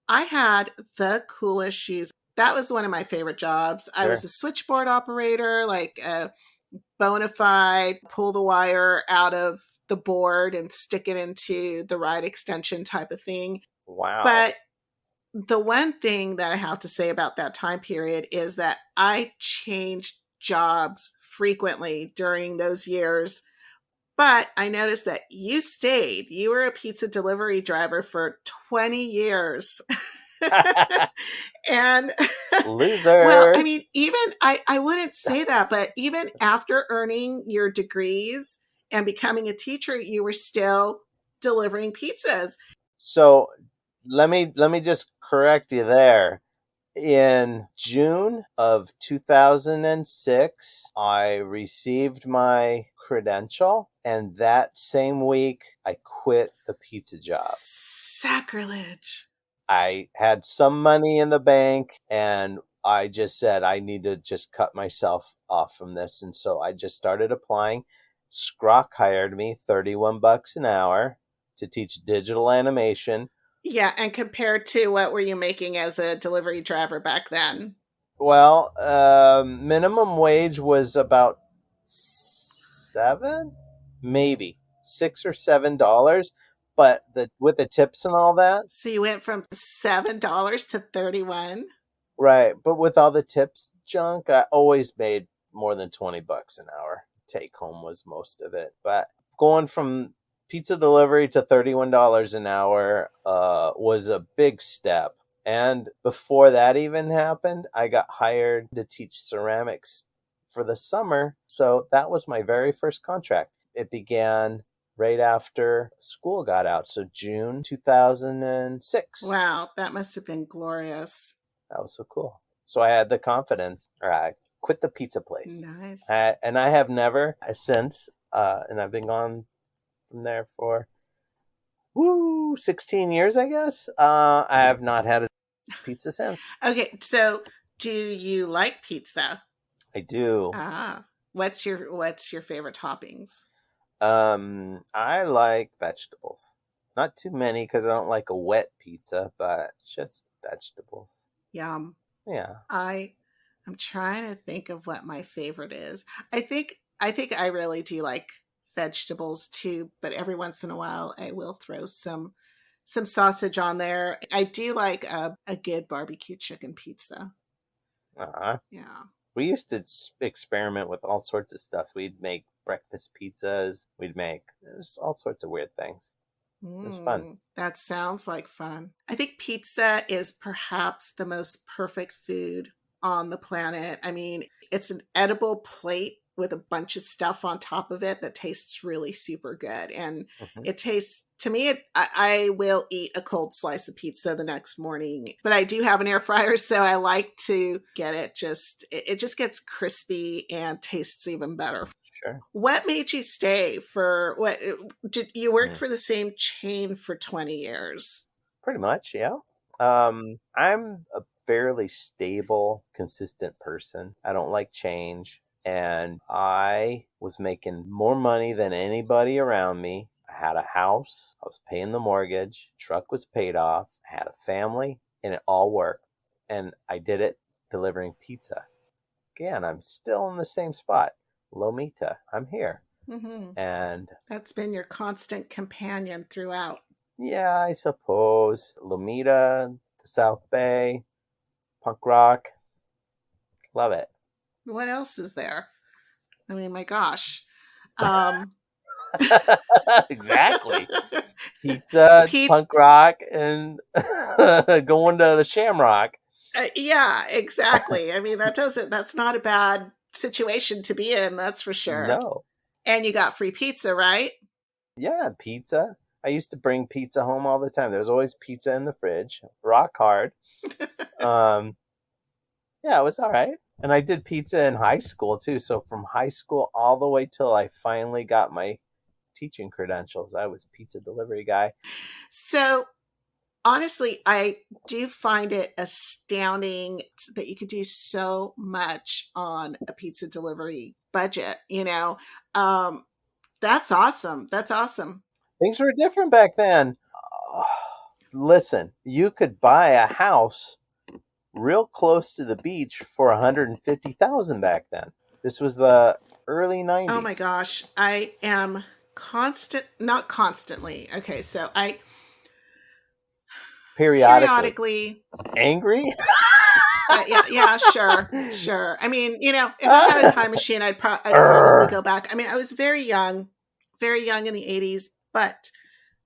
I had the coolest shoes. That was one of my favorite jobs. Sure. I was a switchboard operator, like a bona fide, pull the wire out of the board and stick it into the ride extension type of thing. Wow. But the one thing that I have to say about that time period is that I changed jobs frequently during those years. But I noticed that you stayed. You were a pizza delivery driver for 20 years. And loser. Well, I mean, even I wouldn't say that, but even after earning your degrees and becoming a teacher, you were still delivering pizzas. So let me just correct you there. In June of 2006, I received my credential, and that same week, I quit the pizza job. Sacrilege. I had some money in the bank, and I just said I need to just cut myself off from this. And so I just started applying. Skrock hired me $31 an hour to teach digital animation. Yeah, and compared to what were you making as a delivery driver back then? Well, minimum wage was about seven, maybe $6 or $7, but with the tips and all that, So you went from $7 to 31. right? But with all the tips junk, I always made more than $20 an hour. Take home was most of it, but going from pizza delivery to $31 an hour was a big step. And before that even happened, I got hired to teach ceramics for the summer. So that was my very first contract. It began right after school got out. So June 2006. Wow, that must have been glorious. That was so cool. So I had the confidence. Or I quit the pizza place. Nice. And I have never since, and I've been gone from there for 16 years, I guess. I have not had a pizza since. Okay, so do you like pizza? I do. What's your favorite toppings? I like vegetables. Not too many because I don't like a wet pizza, but just vegetables. Yum. Yeah. I'm trying to think of what my favorite is. I think I really do like vegetables too, but every once in a while I will throw some sausage on there. I do like a good barbecue chicken pizza. Yeah. We used to experiment with all sorts of stuff. We'd make breakfast pizzas. There's all sorts of weird things. It was fun. That sounds like fun. I think pizza is perhaps the most perfect food on the planet. I mean, it's an edible plate with a bunch of stuff on top of it that tastes really super good. And it tastes, to me, I will eat a cold slice of pizza the next morning. But I do have an air fryer, so I like to get it it just gets crispy and tastes even better. Sure. What made you stay for what did you work for the same chain for 20 years? Pretty much, yeah. I'm a fairly stable, consistent person. I don't like change. And I was making more money than anybody around me. I had a house. I was paying the mortgage. Truck was paid off. I had a family, and it all worked. And I did it delivering pizza. Again, I'm still in the same spot. Lomita, I'm here. And that's been your constant companion throughout. Yeah, I suppose. Lomita, the South Bay, punk rock. Love it. What else is there? I mean, my gosh. Exactly. Pizza, punk rock, and going to the Shamrock. Yeah, exactly. I mean, that's not a bad situation to be in, that's for sure. No. And you got free pizza, right? Yeah, pizza. I used to bring pizza home all the time. There's always pizza in the fridge. Rock hard. Yeah, it was all right. And I did pizza in high school too. So from high school all the way till I finally got my teaching credentials, I was pizza delivery guy. So honestly, I do find it astounding that you could do so much on a pizza delivery budget, That's awesome. That's awesome. Things were different back then. Listen, you could buy a house real close to the beach for $150,000 back then. This was the early 90s. Oh my gosh. I am not constantly. Okay, so I periodically angry. Yeah, sure. I mean, if I had a time machine, I'd probably go back. I mean, I was very young in the 80s, but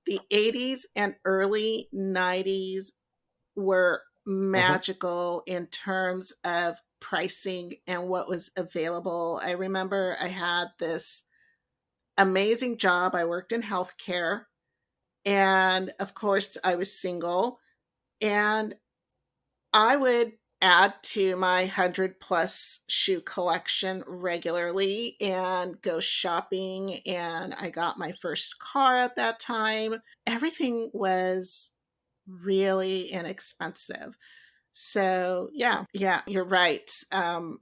the 80s and early 90s were magical in terms of pricing and what was available. I remember I had this amazing job. I worked in healthcare, and of course I was single, and I would add to my 100+ shoe collection regularly and go shopping, and I got my first car at that time. Everything was really inexpensive. So yeah, you're right.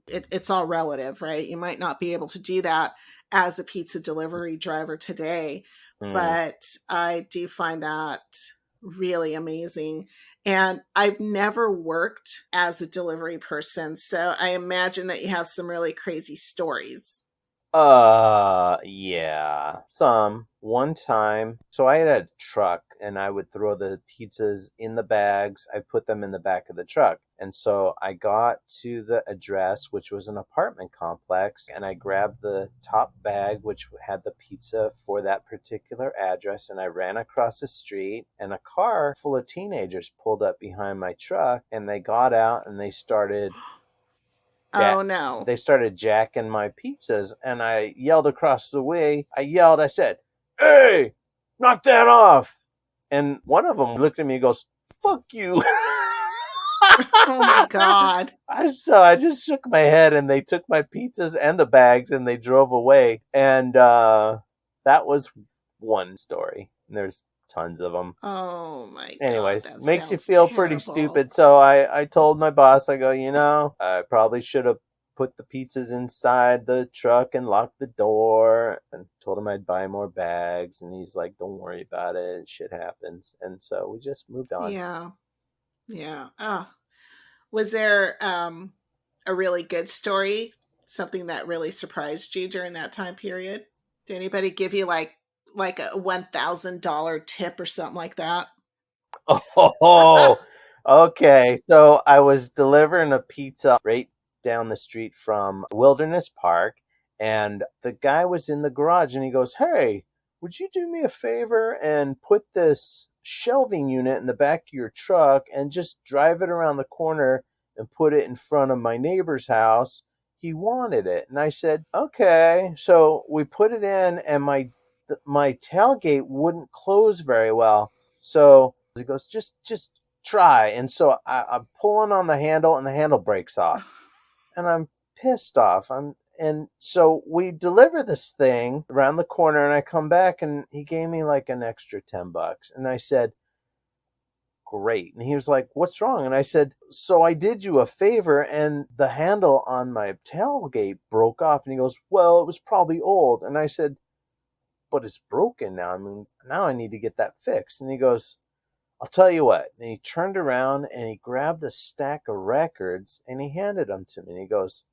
It's all relative, right? You might not be able to do that as a pizza delivery driver today, but I do find that really amazing. And I've never worked as a delivery person, so I imagine that you have some really crazy stories. Yeah, some. One time, so I had a truck and I would throw the pizzas in the bags. I put them in the back of the truck. And so I got to the address, which was an apartment complex, and I grabbed the top bag, which had the pizza for that particular address. And I ran across the street, and a car full of teenagers pulled up behind my truck, and they got out and Oh no. they started jacking my pizzas, and I yelled across the way. I said, "Hey, knock that off." And one of them looked at me and goes, "Fuck you." Oh my God. So I just shook my head, and they took my pizzas and the bags and they drove away. And that was one story. And there's tons of them. Oh my God, Anyways, that makes you sounds feel pretty terrible. stupid. So I told my boss, I go, I probably should have put the pizzas inside the truck and locked the door, and told him I'd buy more bags. And he's like, don't worry about it. Shit happens. And so we just moved on. Yeah. Yeah. Was there a really good story, something that really surprised you during that time period? Did anybody give you like a $1,000 tip or something like that? Oh, okay. So I was delivering a pizza right down the street from Wilderness Park, and the guy was in the garage, and he goes, "Hey, would you do me a favor and put this shelving unit in the back of your truck and just drive it around the corner and put it in front of my neighbor's house? He wanted it." And I said, "Okay." So we put it in, and my tailgate wouldn't close very well. So he goes, just try. And so I'm pulling on the handle, and the handle breaks off, and I'm pissed off. And so we deliver this thing around the corner, and I come back, and he gave me like an extra $10. And I said, great. And he was like, what's wrong? And I said, so I did you a favor, and the handle on my tailgate broke off. And he goes, well, it was probably old. And I said, but it's broken now. I mean, now I need to get that fixed. And he goes, I'll tell you what. And he turned around and he grabbed a stack of records and he handed them to me. And he goes,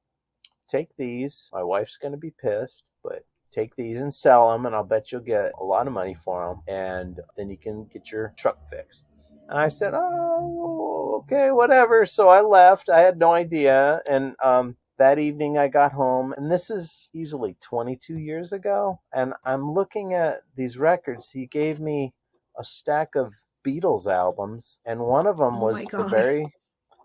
take these. My wife's going to be pissed, but take these and sell them, and I'll bet you'll get a lot of money for them. And then you can get your truck fixed. And I said, oh, okay, whatever. So I left. I had no idea. And that evening I got home, and this is easily 22 years ago. And I'm looking at these records. He gave me a stack of Beatles albums, and one of them Oh was my the God. very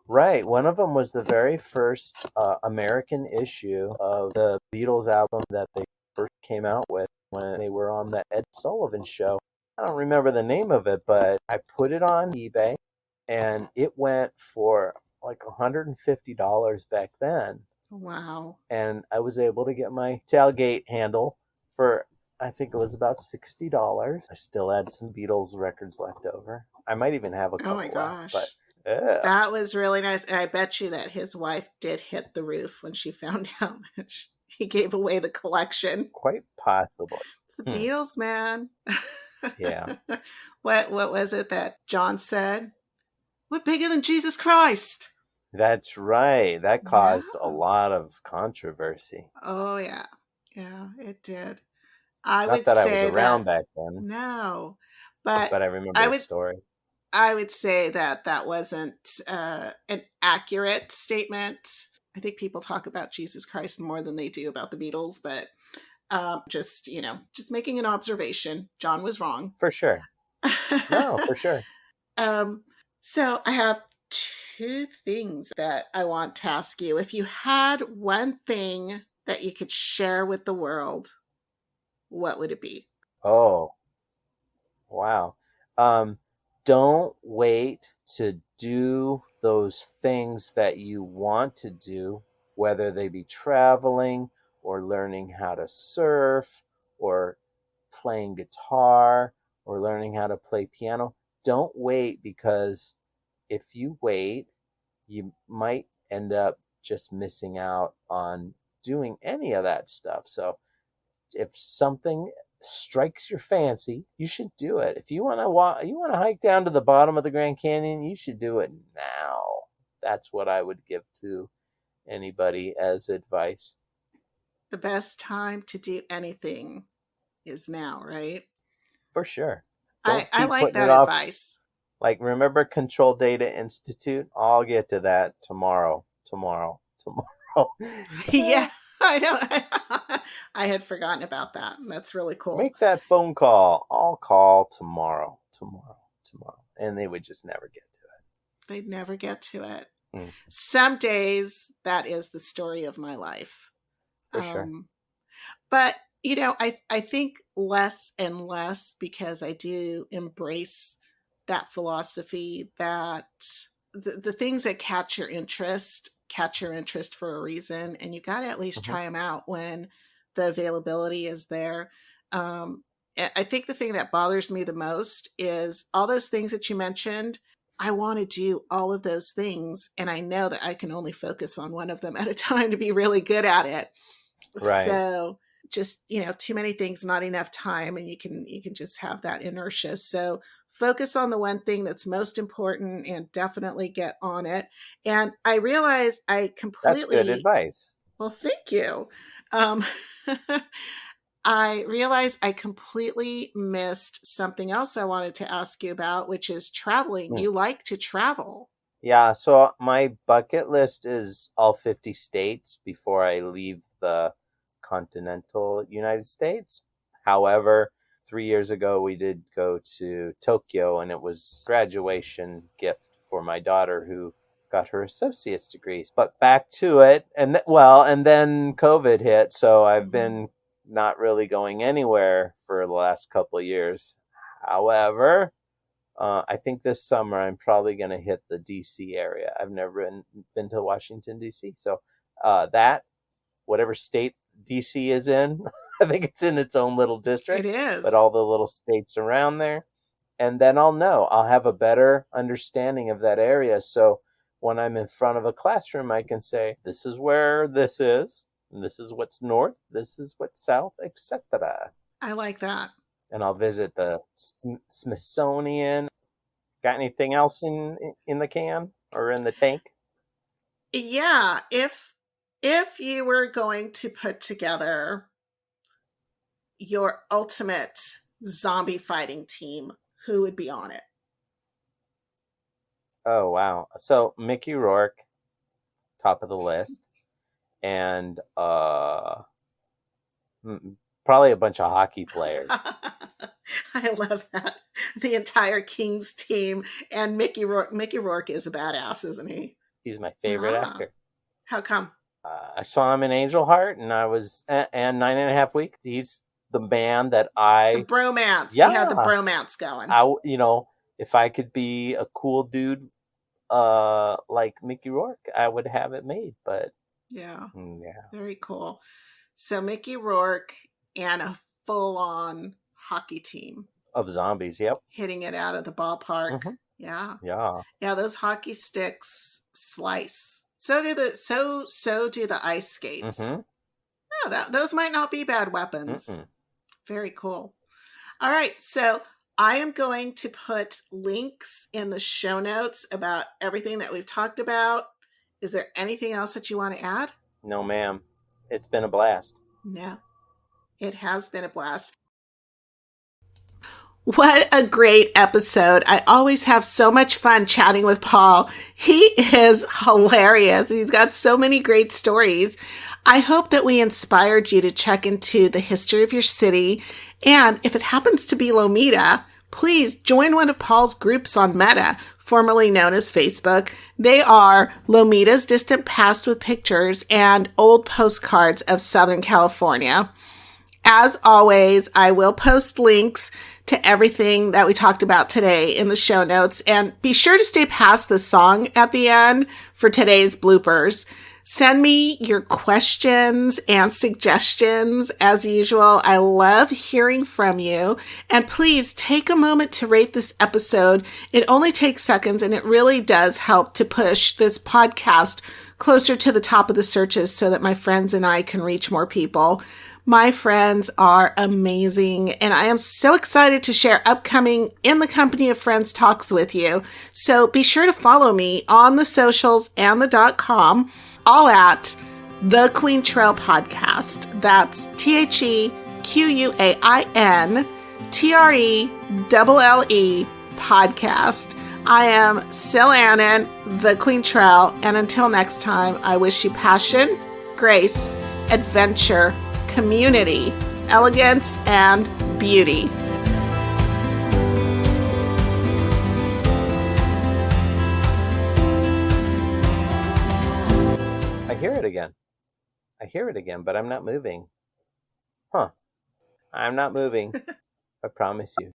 right. One of them was the very first American issue of the Beatles album that they first came out with when they were on the Ed Sullivan Show. I don't remember the name of it, but I put it on eBay, and it went for like $150 back then. Wow. And I was able to get my tailgate handle for, I think it was about $60. I still had some Beatles records left over. I might even have a Oh my couple left, but gosh. yeah, That was really nice. And I bet you that his wife did hit the roof when she found out that he gave away the collection. quite possibly. It's the Beatles, man. Yeah. What was it that John said? We're bigger than Jesus Christ. That's right. That Yeah. caused a lot of controversy. Oh yeah. Yeah, it did. I Not would that I was say around that back then, no, but but I remember I the would story. I would say that that wasn't an accurate statement. I think people talk about Jesus Christ more than they do about the Beatles, but just just making an observation. John was wrong. For sure. No, for sure. um, so I have two things that I want to ask you. If you had one thing that you could share with the world, what would it be? Oh, wow. Um, don't wait to do those things that you want to do, whether they be traveling or learning how to surf or playing guitar or learning how to play piano. Don't wait, because if you wait, you might end up just missing out on doing any of that stuff. So if something strikes your fancy, you should do it. If you want to hike down to the bottom of the Grand Canyon, you should do it now. That's what I would give to anybody as advice. The best time to do anything is now, right? For sure. I like that advice. Like, remember Control Data Institute? I'll get to that tomorrow. Yeah, I know. I had forgotten about that. That's really cool. Make that phone call. I'll call tomorrow. And they would just never get to it. They'd never get to it. Mm. Some days, that is the story of my life. For sure. But, I think less and less, because I do embrace that philosophy that the things that catch your interest for a reason, and you got to at least try them out when the availability is there. I think the thing that bothers me the most is all those things that you mentioned. I want to do all of those things, and I know that I can only focus on one of them at a time to be really good at it. Right. So just, too many things, not enough time, and you can just have that inertia. So focus on the one thing that's most important and definitely get on it. And I realize I completely... That's good advice. Well, thank you. I realize I completely missed something else I wanted to ask you about, which is traveling. You like to travel. Yeah, so my bucket list is all 50 states before I leave the continental United States. However, 3 years ago, we did go to Tokyo, and it was a graduation gift for my daughter who got her associate's degree. But back to it, and then COVID hit, so I've been not really going anywhere for the last couple of years. However, I think this summer I'm probably going to hit the DC area. I've never been to Washington, DC. So whatever state DC is in, I think it's in its own little district. It is. But all the little states around there. And then I'll have a better understanding of that area. So when I'm in front of a classroom, I can say, this is where this is, and this is what's north, this is what's south, etc. I like that. And I'll visit the Smithsonian. Got anything else in the can or in the tank? Yeah, if you were going to put together your ultimate zombie fighting team, who would be on it? Oh, wow. So Mickey Rourke, top of the list. And probably a bunch of hockey players. I love that. The entire Kings team, and Mickey Rourke. Mickey Rourke is a badass, isn't he? He's my favorite actor. How come? I saw him in Angel Heart, and I was and 9.5 Weeks. He's the man that the bromance. Yeah, you had the bromance going. If I could be a cool dude, like Mickey Rourke, I would have it made. But yeah, very cool. So Mickey Rourke and a full-on hockey team of zombies. Yep, hitting it out of the ballpark. Yeah. Those hockey sticks slice. So do the ice skates. Yeah, those might not be bad weapons. Very cool. All right, so I am going to put links in the show notes about everything that we've talked about. Is there anything else that you want to add? No, ma'am. It's been a blast. No, it has been a blast. What a great episode. I always have so much fun chatting with Paul. He is hilarious. He's got so many great stories. I hope that we inspired you to check into the history of your city. And if it happens to be Lomita, please join one of Paul's groups on Meta, formerly known as Facebook. They are Lomita's Distant Past with pictures and old postcards of Southern California. As always, I will post links to everything that we talked about today in the show notes, and be sure to stay past the song at the end for today's bloopers. Send me your questions and suggestions as usual. I love hearing from you, and please take a moment to rate this episode. It only takes seconds, and it really does help to push this podcast closer to the top of the searches so that my friends and I can reach more people. My friends are amazing, and I am so excited to share upcoming In the Company of Friends talks with you. So be sure to follow me on the socials and the .com, all at The Queen Trail Podcast. That's TheQuainTrelle Podcast. I am Sil Annan, The Queen Trail, and until next time, I wish you passion, grace, adventure, community, elegance, and beauty. I hear it again. But I'm not moving. Huh. I'm not moving. I promise you.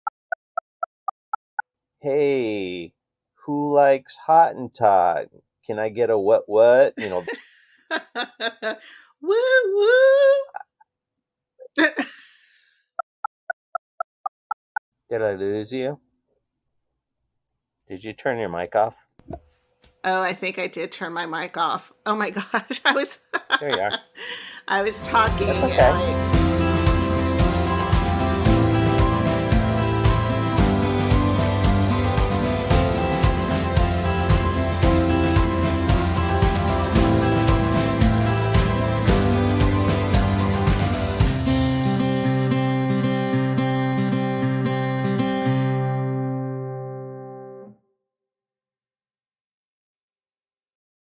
Hey, who likes Hottentot? Can I get a what? You know. Woo woo. Did I lose you? Did you turn your mic off? Oh, I think I did turn my mic off. Oh my gosh, There you are. I was talking. That's okay.